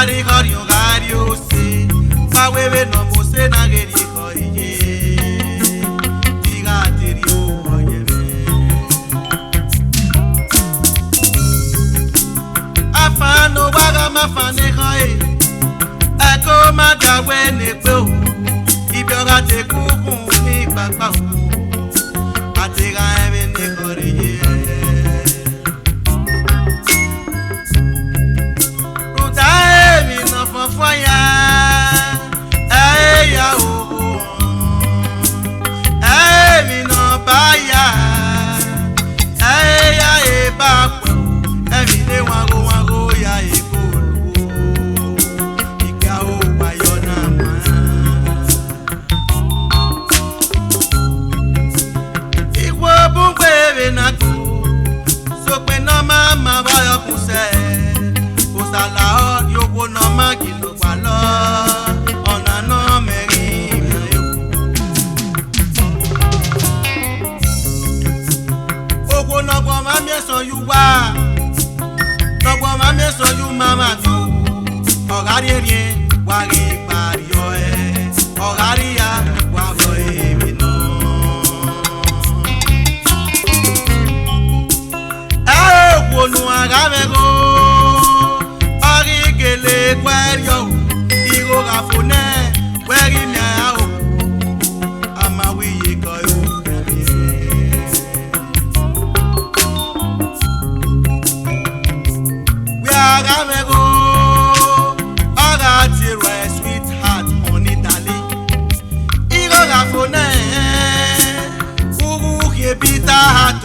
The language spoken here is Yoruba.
Ogari ose, Pawewe no mose na geri koye. Diga tiri oye me. Afano waga mafane koye. Eko madawe nepo. Ibyoga te kukun ni papa. Atega ebe ne koreye. Fire, hey ya oh, hey mi no baya, hey ya e bakwe, hey mi ne wango ya e kolu, ika o bayona ma. Ikwo bungwe be na ku, so pe no mama boyo kuse, osala o yowo no magi. So you are no woman, so you mama do. Ogari rien, wagi pario Ogaria, wago no. Wonu agavego. Ori gele kwario. Igo gafune, wegi miao. Amawi koyo. Agavego, Agati red sweetheart on Italy. Igo gafone, Ugu kebita hat